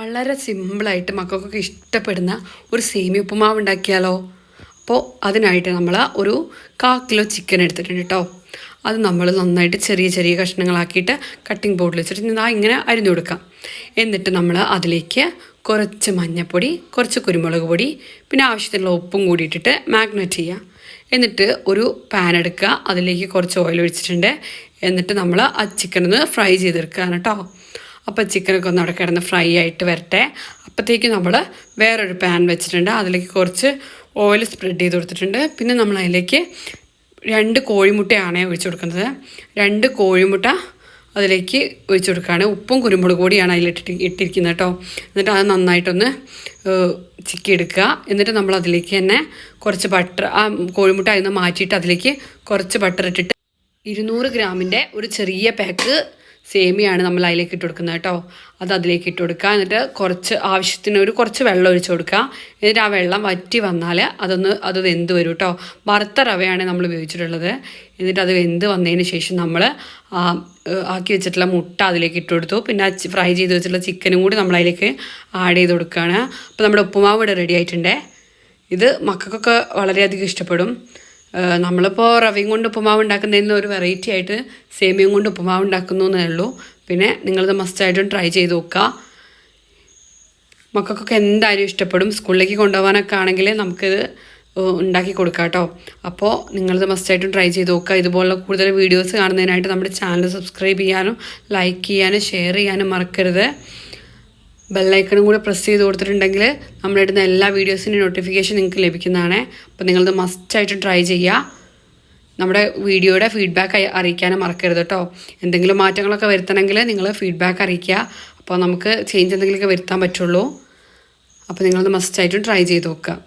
വളരെ സിമ്പിളായിട്ട് മക്കൾക്കൊക്കെ ഇഷ്ടപ്പെടുന്ന ഒരു സേമിയ ഉപ്പുമാവ് ഉണ്ടാക്കിയാലോ. അപ്പോൾ അതിനായിട്ട് നമ്മൾ ഒരു 1/4 കിലോ ചിക്കൻ എടുത്തിട്ടുണ്ട് കേട്ടോ. അത് നമ്മൾ നന്നായിട്ട് ചെറിയ ചെറിയ കഷ്ണങ്ങളാക്കിയിട്ട് കട്ടിംഗ് ബോർഡിൽ വെച്ചിട്ട് ഇങ്ങനെ അരിഞ്ഞു കൊടുക്കാം. എന്നിട്ട് നമ്മൾ അതിലേക്ക് കുറച്ച് മഞ്ഞൾപ്പൊടി, കുറച്ച് കുരുമുളക് പൊടി, പിന്നെ ആവശ്യത്തിനുള്ള ഉപ്പും കൂടി ഇട്ടിട്ട് മാഗ്നേറ്റ് ചെയ്യുക. എന്നിട്ട് ഒരു പാൻ എടുക്കുക, അതിലേക്ക് കുറച്ച് ഓയിൽ ഒഴിച്ചിട്ടുണ്ട്. എന്നിട്ട് നമ്മൾ ആ ചിക്കൻ ഒന്ന് ഫ്രൈ ചെയ്തെടുക്കുകയാണ് കേട്ടോ. അപ്പോൾ ചിക്കനൊക്കെ ഒന്ന് അവിടെ കിടന്ന് ഫ്രൈ ആയിട്ട് വരട്ടെ. അപ്പോഴത്തേക്ക് നമ്മൾ വേറൊരു പാൻ വെച്ചിട്ടുണ്ട്, അതിലേക്ക് കുറച്ച് ഓയിൽ സ്പ്രെഡ് ചെയ്ത് കൊടുത്തിട്ടുണ്ട്. പിന്നെ നമ്മൾ അതിലേക്ക് 2 കോഴിമുട്ടയാണ് ഒഴിച്ചു കൊടുക്കുന്നത്. 2 കോഴിമുട്ട അതിലേക്ക് ഒഴിച്ചു കൊടുക്കുകയാണ്. ഉപ്പും കുരുമുളക് പൊടിയാണ് ഇട്ടിരിക്കുന്നത് കേട്ടോ. എന്നിട്ട് അത് നന്നായിട്ടൊന്ന് ചിക്കി എടുക്കുക. എന്നിട്ട് നമ്മൾ അതിലേക്ക് തന്നെ കുറച്ച് ബട്ടർ, ആ കോഴിമുട്ട അതിൽ നിന്ന് മാറ്റിയിട്ട് അതിലേക്ക് കുറച്ച് ബട്ടർ ഇട്ടിട്ട് 200 ഗ്രാമിൻ്റെ ഒരു ചെറിയ പാക്ക് സേമിയാണ് നമ്മൾ അതിലേക്ക് ഇട്ട് കൊടുക്കുന്നത് കേട്ടോ. അത് അതിലേക്ക് ഇട്ട് കൊടുക്കുക. എന്നിട്ട് ആവശ്യത്തിന് കുറച്ച് വെള്ളം ഒഴിച്ച് കൊടുക്കുക. എന്നിട്ട് ആ വെള്ളം വറ്റി വന്നാൽ അത് വെന്ത് വരും കേട്ടോ. വറുത്ത റവയാണ് നമ്മൾ ഉപയോഗിച്ചിട്ടുള്ളത്. എന്നിട്ട് അത് വെന്ത് വന്നതിന് ശേഷം നമ്മൾ ആക്കി വെച്ചിട്ടുള്ള മുട്ട അതിലേക്ക് ഇട്ട് കൊടുത്തു. പിന്നെ ഫ്രൈ ചെയ്ത് വെച്ചിട്ടുള്ള ചിക്കനും കൂടി നമ്മൾ അതിലേക്ക് ആഡ് ചെയ്ത് കൊടുക്കുകയാണ്. അപ്പോൾ നമ്മുടെ ഉപ്പുമാവ് ഇവിടെ റെഡി ആയിട്ടുണ്ട്. ഇത് മക്കൾക്കൊക്കെ വളരെയധികം ഇഷ്ടപ്പെടും. നമ്മളിപ്പോൾ റവയും കൊണ്ട് ഉപ്പുമാവ് ഉണ്ടാക്കുന്നതിന് ഒരു വെറൈറ്റി ആയിട്ട് സേമിയയും കൊണ്ട് ഉപ്പുമാവ് ഉണ്ടാക്കുന്നു എന്നേ ഉള്ളൂ. പിന്നെ നിങ്ങളിത് മസ്റ്റായിട്ടും ട്രൈ ചെയ്ത് നോക്കുക. മക്കൾക്കൊക്കെ എന്തായാലും ഇഷ്ടപ്പെടും. സ്കൂളിലേക്ക് കൊണ്ടുപോകാനൊക്കെ ആണെങ്കിൽ നമുക്കിത് ഉണ്ടാക്കി കൊടുക്കാം കേട്ടോ. അപ്പോൾ നിങ്ങളിത് മസ്റ്റായിട്ടും ട്രൈ ചെയ്ത് നോക്കുക. ഇതുപോലുള്ള കൂടുതൽ വീഡിയോസ് കാണുന്നതിനായിട്ട് നമ്മുടെ ചാനൽ സബ്സ്ക്രൈബ് ചെയ്യാനും ലൈക്ക് ചെയ്യാനും ഷെയർ ചെയ്യാനും മറക്കരുത്. ബെല്ലൈക്കണും കൂടി പ്രസ് ചെയ്ത് കൊടുത്തിട്ടുണ്ടെങ്കിൽ നമ്മളിടുന്ന എല്ലാ വീഡിയോസിൻ്റെ നോട്ടിഫിക്കേഷൻ നിങ്ങൾക്ക് ലഭിക്കുന്നതാണ്. അപ്പോൾ നിങ്ങളത് മസ്റ്റായിട്ട് ട്രൈ ചെയ്യുക. നമ്മുടെ വീഡിയോയുടെ ഫീഡ്ബാക്ക് അറിയിക്കാനും മറക്കരുത് കേട്ടോ. എന്തെങ്കിലും മാറ്റങ്ങളൊക്കെ വരുത്തണമെങ്കിൽ നിങ്ങൾ ഫീഡ്ബാക്ക് അറിയിക്കുക. അപ്പോൾ നമുക്ക് ചേഞ്ച് എന്തെങ്കിലുമൊക്കെ വരുത്താൻ പറ്റുള്ളൂ. അപ്പോൾ നിങ്ങളത് മസ്റ്റായിട്ടും ട്രൈ ചെയ്ത് നോക്കുക.